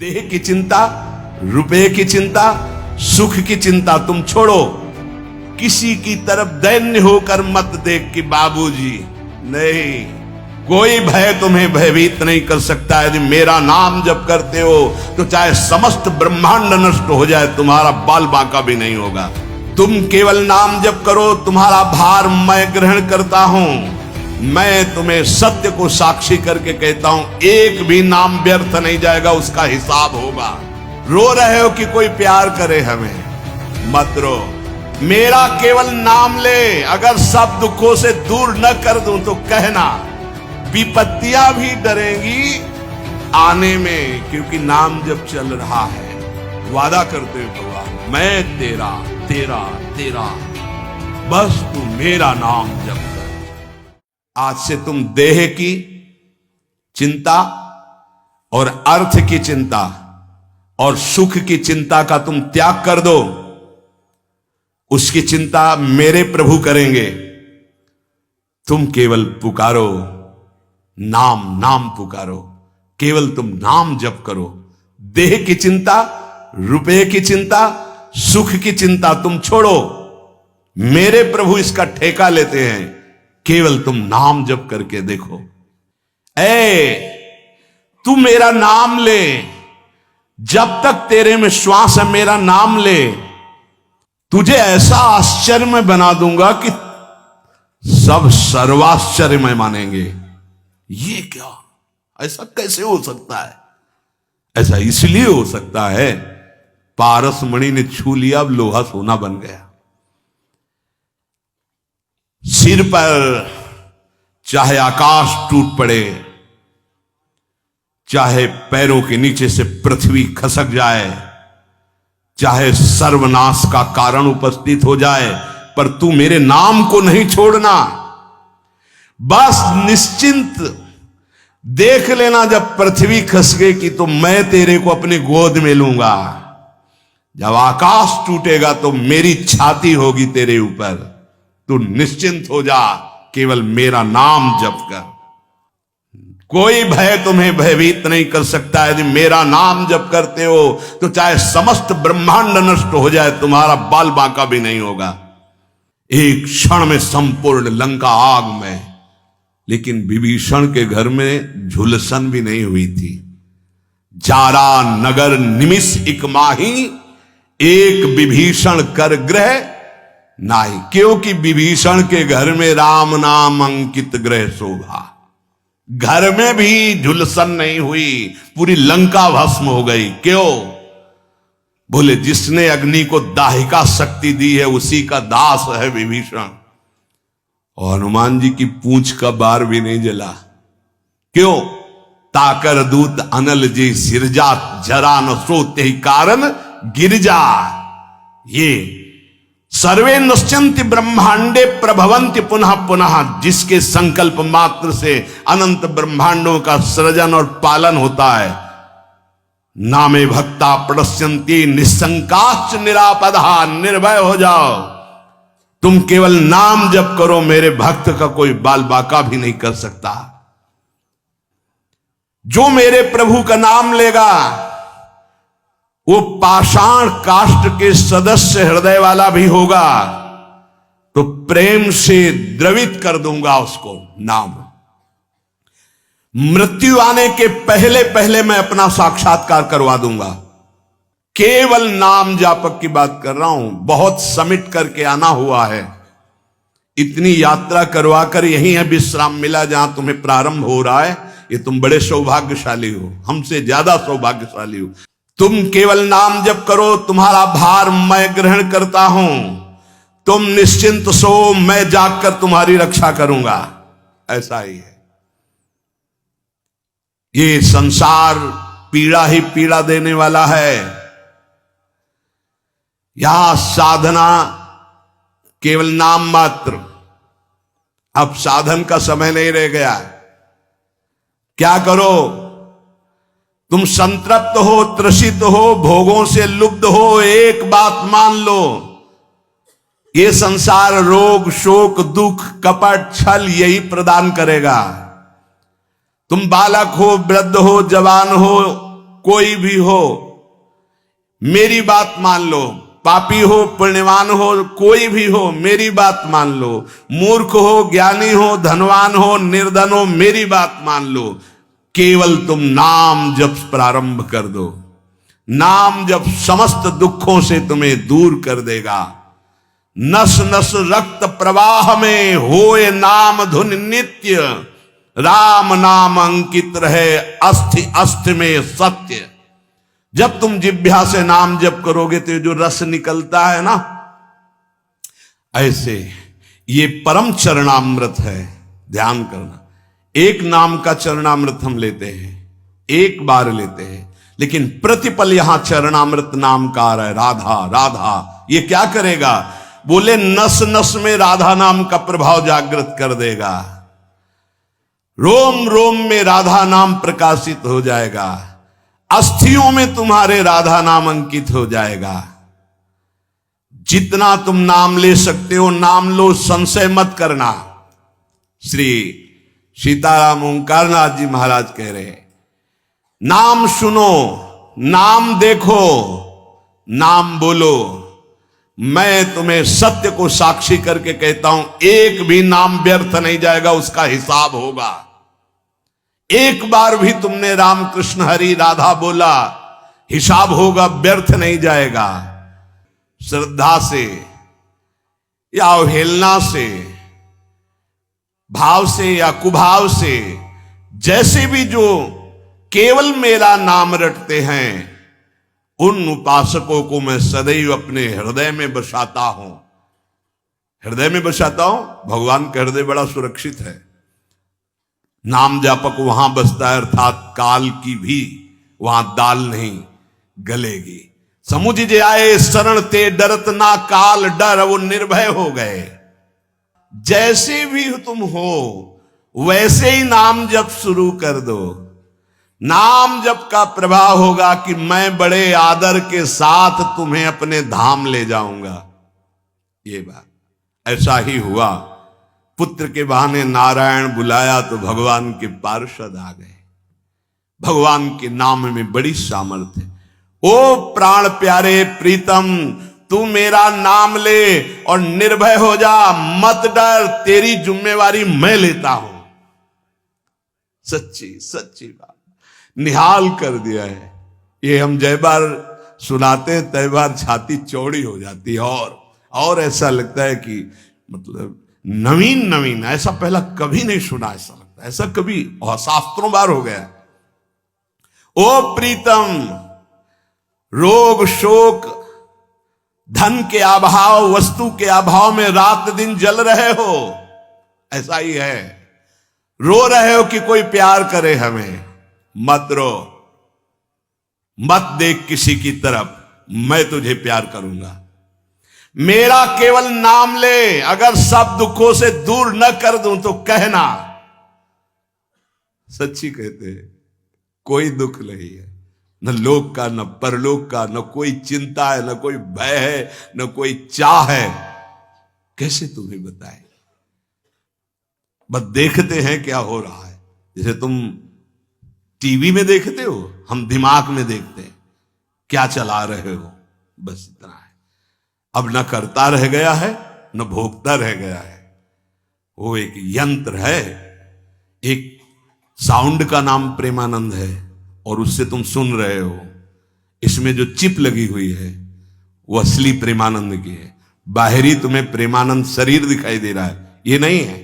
देह की चिंता, रुपए की चिंता, सुख की चिंता तुम छोड़ो। किसी की तरफ दैन्य होकर मत देख कि बाबूजी, नहीं, कोई भय तुम्हें भयभीत नहीं कर सकता। यदि मेरा नाम जप करते हो तो चाहे समस्त ब्रह्मांड नष्ट हो जाए, तुम्हारा बाल बांका भी नहीं होगा। तुम केवल नाम जप करो, तुम्हारा भार मैं ग्रहण करता हूं। मैं तुम्हें सत्य को साक्षी करके कहता हूं, एक भी नाम व्यर्थ नहीं जाएगा, उसका हिसाब होगा। रो रहे हो कि कोई प्यार करे हमें, मत रो। मेरा केवल नाम ले, अगर सब दुखों से दूर न कर दूं तो कहना, विपत्तियां भी डरेंगी आने में, क्योंकि नाम जब चल रहा है। वादा करते हो भगवान, मैं तेरा तेरा तेरा, बस तू मेरा नाम जप कर। आज से तुम देह की चिंता और अर्थ की चिंता और सुख की चिंता का तुम त्याग कर दो। उसकी चिंता मेरे प्रभु करेंगे। तुम केवल पुकारो, नाम नाम पुकारो, केवल तुम नाम जप करो। देह की चिंता, रुपए की चिंता, सुख की चिंता तुम छोड़ो। मेरे प्रभु इसका ठेका लेते हैं। केवल तुम नाम जप करके देखो। तू मेरा नाम ले, जब तक तेरे में श्वास है मेरा नाम ले। तुझे ऐसा आश्चर्य में बना दूंगा कि सब सर्वाश्चर्य में मानेंगे। ये क्या, ऐसा कैसे हो सकता है? ऐसा इसलिए हो सकता है, पारस मणि ने छू लिया, अब लोहा सोना बन गया। सिर पर चाहे आकाश टूट पड़े, चाहे पैरों के नीचे से पृथ्वी खसक जाए, चाहे सर्वनाश का कारण उपस्थित हो जाए, पर तू मेरे नाम को नहीं छोड़ना। बस निश्चिंत देख लेना, जब पृथ्वी खसकेगी तो मैं तेरे को अपनी गोद में लूंगा। जब आकाश टूटेगा तो मेरी छाती होगी तेरे ऊपर। तू निश्चिंत हो जा, केवल मेरा नाम जप कर। कोई भय तुम्हें भयभीत नहीं कर सकता। यदि मेरा नाम जप करते हो तो चाहे समस्त ब्रह्मांड नष्ट हो जाए, तुम्हारा बाल बांका भी नहीं होगा। एक क्षण में संपूर्ण लंका आग में, लेकिन विभीषण के घर में झुलसन भी नहीं हुई थी। जारा नगर निमिष इक माही, एक विभीषण कर गृह नाही। क्योंकि विभीषण के घर में राम नाम अंकित गृह शोभा। घर में भी झुलसन नहीं हुई, पूरी लंका भस्म हो गई। क्यों? बोले जिसने अग्नि को दाहिका शक्ति दी है, उसी का दास है विभीषण। और हनुमान जी की पूंछ का बार भी नहीं जला। क्यों? ताकर दूत अनल जी सिरजा, जरा न सोते ही कारण गिरजा। ये सर्वे नश्यन्ति ब्रह्मांडे प्रभवन्ति पुनः पुनः, जिसके संकल्प मात्र से अनंत ब्रह्मांडों का सृजन और पालन होता है। नामे भक्ता प्रणश्यन्ति निसंकाश्च निरापदा, निर्भय हो जाओ। तुम केवल नाम जप करो, मेरे भक्त का कोई बाल बाका भी नहीं कर सकता। जो मेरे प्रभु का नाम लेगा, वो पाषाण काष्ठ के सदस्य हृदय वाला भी होगा, तो प्रेम से द्रवित कर दूंगा उसको नाम। मृत्यु आने के पहले पहले मैं अपना साक्षात्कार करवा दूंगा। केवल नाम जापक की बात कर रहा हूं। बहुत समिट करके आना हुआ है। इतनी यात्रा करवा कर यही है विश्राम मिला जहां तुम्हें प्रारंभ हो रहा है। ये तुम बड़े सौभाग्यशाली हो, हमसे ज्यादा सौभाग्यशाली हो। तुम केवल नाम जप करो, तुम्हारा भार मैं ग्रहण करता हूं। तुम निश्चिंत सो, मैं जागकर तुम्हारी रक्षा करूंगा। ऐसा ही है। ये संसार पीड़ा ही पीड़ा देने वाला है। यहां साधना केवल नाम मात्र। अब साधन का समय नहीं रह गया। क्या करो? तुम संतृप्त हो, त्रसित हो, भोगों से लुब्ध हो, एक बात मान लो, ये संसार रोग, शोक, दुख, कपट, छल यही प्रदान करेगा। तुम बालक हो, वृद्ध हो, जवान हो, कोई भी हो, मेरी बात मान लो। पापी हो, पुण्यवान हो, कोई भी हो, मेरी बात मान लो। मूर्ख हो, ज्ञानी हो, धनवान हो, निर्धन हो, मेरी बात मान लो। केवल तुम नाम जप प्रारंभ कर दो। नाम जप समस्त दुखों से तुम्हें दूर कर देगा। नस नस रक्त प्रवाह में होए नाम धुन नित्य, राम नाम अंकित रहे अस्थि अस्थि में सत्य। जब तुम जिह्वा से नाम जप करोगे तो जो रस निकलता है ना, ऐसे ये परम चरणामृत है। ध्यान करना, एक नाम का चरणामृत हम लेते हैं, एक बार लेते हैं, लेकिन प्रतिपल यहां चरणामृत नाम का आ रहा है, राधा राधा। ये क्या करेगा? बोले नस नस में राधा नाम का प्रभाव जागृत कर देगा। रोम रोम में राधा नाम प्रकाशित हो जाएगा। अस्थियों में तुम्हारे राधा नाम अंकित हो जाएगा। जितना तुम नाम ले सकते हो नाम लो, संशय मत करना। श्री सीताराम ओंकारनाथ जी महाराज कह रहे हैं, नाम सुनो, नाम देखो, नाम बोलो। मैं तुम्हें सत्य को साक्षी करके कहता हूं, एक भी नाम व्यर्थ नहीं जाएगा, उसका हिसाब होगा। एक बार भी तुमने राम कृष्ण हरि राधा बोला, हिसाब होगा, व्यर्थ नहीं जाएगा। श्रद्धा से या अवहेलना से, भाव से या कुभाव से, जैसे भी जो केवल मेरा नाम रटते हैं, उन उपासकों को मैं सदैव अपने हृदय में बसाता हूं। हृदय में बसाता हूं। भगवान का हृदय बड़ा सुरक्षित है। नाम जापक वहां बसता है, अर्थात काल की भी वहां दाल नहीं गलेगी। समुझ जे आए शरण ते डरत ना काल डर, वो निर्भय हो गए। जैसे भी तुम हो वैसे ही नाम जप शुरू कर दो। नाम जप का प्रभाव होगा कि मैं बड़े आदर के साथ तुम्हें अपने धाम ले जाऊंगा। ये बात ऐसा ही हुआ। पुत्र के बहाने नारायण बुलाया तो भगवान के पार्षद आ गए। भगवान के नाम में बड़ी सामर्थ्य है। ओ प्राण प्यारे प्रीतम, तू मेरा नाम ले और निर्भय हो जा, मत डर, तेरी जिम्मेवारी मैं लेता हूं। सच्ची सच्ची बात निहाल कर दिया है। ये हम जय बार सुनाते हैं तय बार छाती चौड़ी हो जाती है, और ऐसा लगता है कि मतलब नवीन नवीन, ऐसा पहला कभी नहीं सुना। ऐसा लगता है ऐसा कभी शास्त्रों बार हो गया। ओ प्रीतम, रोग शोक धन के अभाव, वस्तु के अभाव में रात दिन जल रहे हो, ऐसा ही है। रो रहे हो कि कोई प्यार करे हमें, मत रो, मत देख किसी की तरफ, मैं तुझे प्यार करूंगा। मेरा केवल नाम ले, अगर सब दुखों से दूर न कर दूं तो कहना। सच्ची कहते हैं, कोई दुख नहीं है, न लोक का, न परलोक का, न कोई चिंता है, न कोई भय है, न कोई चाह है। कैसे तुम्हें बताए? बस देखते हैं क्या हो रहा है। जैसे तुम टीवी में देखते हो, हम दिमाग में देखते हैं क्या चला रहे हो, बस इतना है। अब न करता रह गया है, न भोगता रह गया है। वो एक यंत्र है। एक साउंड का नाम प्रेमानंद है, और उससे तुम सुन रहे हो। इसमें जो चिप लगी हुई है वो असली प्रेमानंद की है। बाहरी तुम्हें प्रेमानंद शरीर दिखाई दे रहा है, ये नहीं है।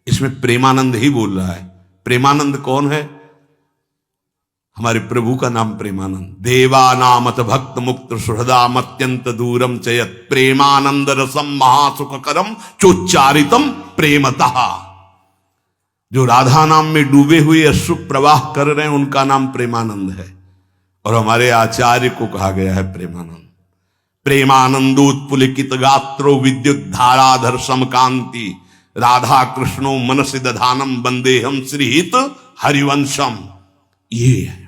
इसमें प्रेमानंद ही बोल रहा है। प्रेमानंद कौन है? हमारे प्रभु का नाम प्रेमानंद। देवा नामत भक्त मुक्त सुहृदाम अत्यंत दूरम चयत प्रेमानंद रसम महासुख करम चोच्चारितम प्रेमतः। जो राधा नाम में डूबे हुए अश्रु प्रवाह कर रहे हैं उनका नाम प्रेमानंद है, और हमारे आचार्य को कहा गया है प्रेमानंद। प्रेमानंदोत्पुलिकित गात्रो विद्युत धाराधर समकांति राधा कृष्णो मनसि दधानम वंदेहम श्रीहित हरिवंशम। ये है।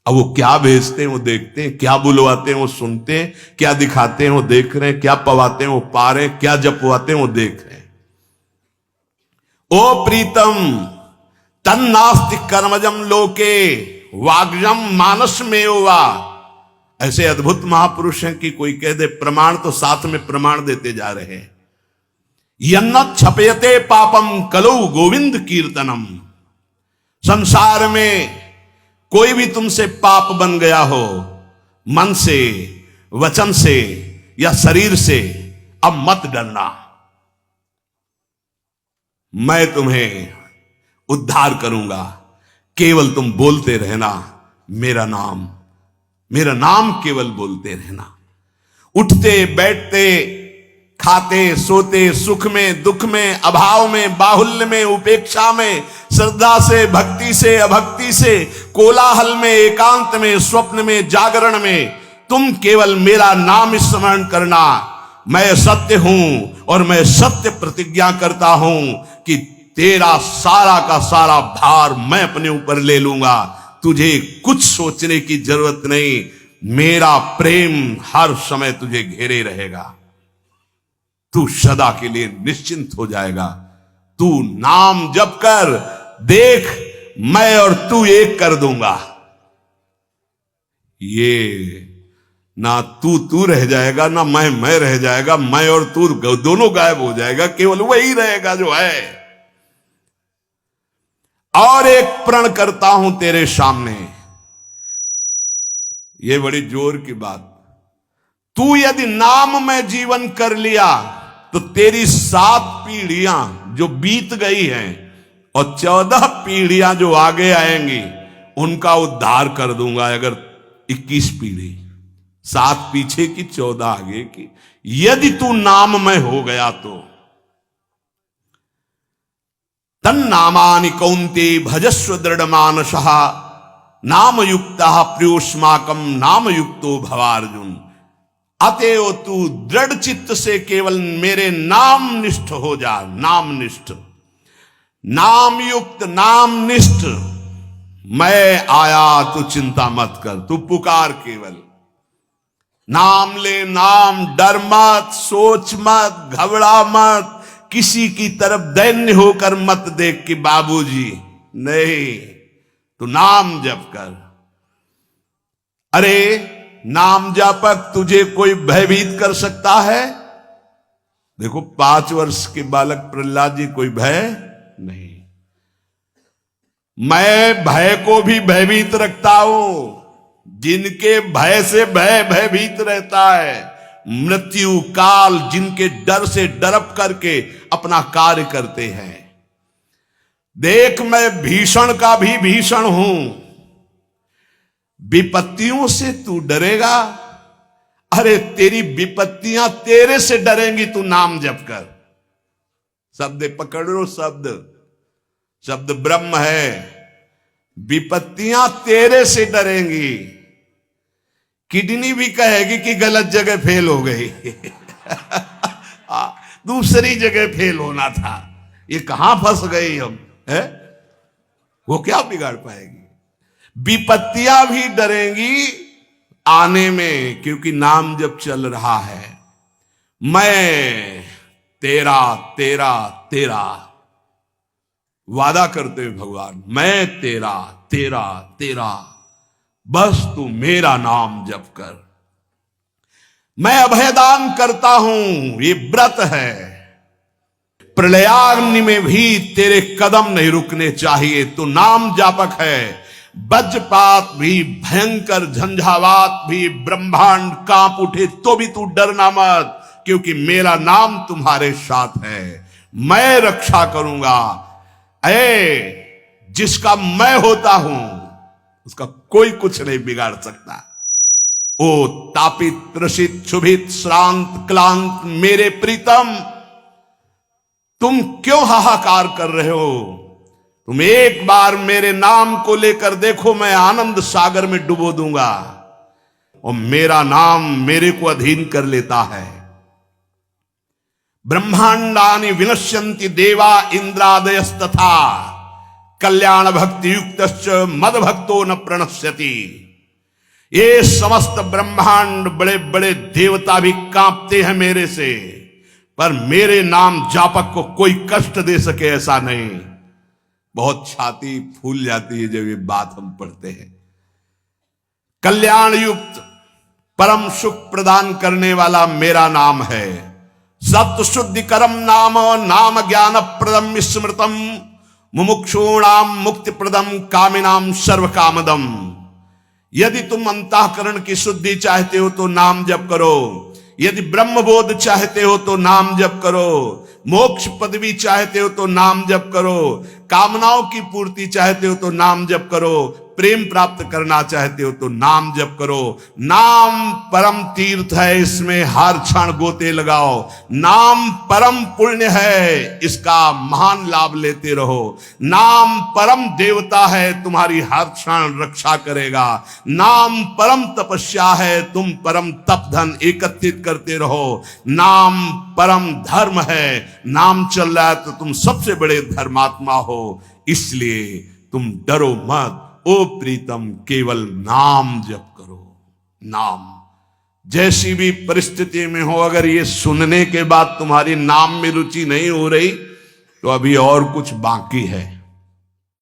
अब वो क्या भेजते हैं वो देखते हैं, क्या बुलवाते हैं वो सुनते हैं, क्या दिखाते हैं वो देख रहे हैं, क्या पवाते हैं वो पा रहे हैं, क्या जपवाते हैं वो देख रहे हैं। ओ प्रीतम, तन्नास्ति कर्मजम लोके, वाग्यम मानस में वा। ऐसे अद्भुत महापुरुष हैं कि कोई कह दे प्रमाण तो साथ में प्रमाण देते जा रहे हैं। यन्न छपयते पापम कलौ गोविंद कीर्तनम। संसार में कोई भी तुमसे पाप बन गया हो, मन से, वचन से या शरीर से, अब मत डरना, मैं तुम्हें उद्धार करूंगा। केवल तुम बोलते रहना मेरा नाम केवल बोलते रहना। उठते बैठते, खाते सोते, सुख में दुख में, अभाव में बाहुल्य में, उपेक्षा में, श्रद्धा से भक्ति से अभक्ति से, कोलाहल में एकांत में, स्वप्न में जागरण में, तुम केवल मेरा नाम स्मरण करना। मैं सत्य हूं और मैं सत्य प्रतिज्ञा करता हूं कि तेरा सारा का सारा भार मैं अपने ऊपर ले लूंगा। तुझे कुछ सोचने की जरूरत नहीं, मेरा प्रेम हर समय तुझे घेरे रहेगा। तू सदा के लिए निश्चिंत हो जाएगा। तू नाम जप कर देख, मैं और तू एक कर दूंगा। ये ना तू रह जाएगा, ना मैं रह जाएगा। मैं और तू दोनों गायब हो जाएगा, केवल वही रहेगा जो है। और एक प्रण करता हूं तेरे सामने, यह बड़ी जोर की बात। तू यदि नाम में जीवन कर लिया तो तेरी 7 पीढ़ियां जो बीत गई हैं और 14 पीढ़ियां जो आगे आएंगी उनका उद्धार कर दूंगा। अगर 21 पीढ़ी, 7 पीछे की 14 आगे की, यदि तू नाम में हो गया तो। तन्नामानि कौन्ते भजस्व दृढ़ मानसः नाम युक्तः प्रियोष्माकम नाम युक्तो भवार्जुन। अतएव तू दृढ़ चित्त से केवल मेरे नाम निष्ठ हो जा। नाम निष्ठ, नाम युक्त, नाम निष्ठ। मैं आया, तू चिंता मत कर, तू पुकार केवल। नाम ले नाम, डर मत, सोच मत, घबरा मत, किसी की तरफ दैन्य होकर मत देख कि बाबूजी, नहीं, तू नाम जप कर। अरे नाम जापक तुझे कोई भयभीत कर सकता है? देखो 5 वर्ष के बालक प्रहलाद जी, कोई भय नहीं। मैं भय को भी भयभीत रखता हूं। जिनके भय से भयभीत रहता है, मृत्यु काल जिनके डर से डरप करके अपना कार्य करते हैं। देख, मैं भीषण का भी भीषण हूं। विपत्तियों से तू डरेगा? अरे तेरी विपत्तियां तेरे से डरेंगी, तू नाम जप कर। शब्द पकड़ लो, शब्द ब्रह्म है। विपत्तियां तेरे से डरेंगी। किडनी भी कहेगी कि गलत जगह फेल हो गई दूसरी जगह फेल होना था, ये कहां फंस गई हम, है? वो क्या बिगाड़ पाएगी? विपत्तियां भी डरेंगी आने में, क्योंकि नाम जब चल रहा है। मैं तेरा तेरा तेरा वादा करते हुए भगवान, मैं तेरा तेरा तेरा, बस तू मेरा नाम जप कर। मैं अभयदान करता हूं, ये व्रत है। प्रलयाग्नि में भी तेरे कदम नहीं रुकने चाहिए। तू नाम जापक है। वज्रपात भी, भयंकर झंझावात भी, ब्रह्मांड कांप उठे तो भी तू डरना मत, क्योंकि मेरा नाम तुम्हारे साथ है। मैं रक्षा करूंगा। जिसका मैं होता हूं उसका कोई कुछ नहीं बिगाड़ सकता। ओ तापित त्रसित क्षुभित श्रांत क्लांत मेरे प्रीतम, तुम क्यों हाहाकार कर रहे हो? तुम एक बार मेरे नाम को लेकर देखो, मैं आनंद सागर में डुबो दूंगा। और मेरा नाम मेरे को अधीन कर लेता है। ब्रह्मांडानि विनश्यन्ति देवा इंद्रादयस्तथा कल्याण भक्ति युक्तश्च मद भक्तो न प्रणश्यति। ये समस्त ब्रह्मांड, बड़े बड़े देवता भी कांपते हैं मेरे से, पर मेरे नाम जापक को कोई कष्ट दे सके ऐसा नहीं। बहुत छाती फूल जाती है जब ये बात हम पढ़ते हैं। कल्याण युक्त परम सुख प्रदान करने वाला मेरा नाम है। सत्य शुद्धि करम नाम नाम ज्ञान प्रदम स्मृतम मुमुक्षूणाम मुक्ति प्रदम कामिनाम सर्व कामदम। यदि तुम अंतःकरण की शुद्धि चाहते हो तो नाम जप करो, यदि ब्रह्मबोध चाहते हो तो नाम जप करो, मोक्ष पदवी चाहते हो तो नाम जप करो, कामनाओं की पूर्ति चाहते हो तो नाम जप करो, प्रेम प्राप्त करना चाहते हो तो नाम जप करो। नाम परम तीर्थ है, इसमें हर क्षण गोते लगाओ। नाम परम पुण्य है, इसका महान लाभ लेते रहो। नाम परम देवता है, तुम्हारी हर क्षण रक्षा करेगा। नाम परम तपस्या है, तुम परम तप धन एकत्रित करते रहो। नाम परम धर्म है, नाम चल रहा है तो तुम सबसे बड़े धर्मात्मा हो, इसलिए तुम डरो मत। ओ प्रीतम, केवल नाम जप करो। नाम जैसी भी परिस्थिति में हो, अगर ये सुनने के बाद तुम्हारी नाम में रुचि नहीं हो रही तो अभी और कुछ बाकी है।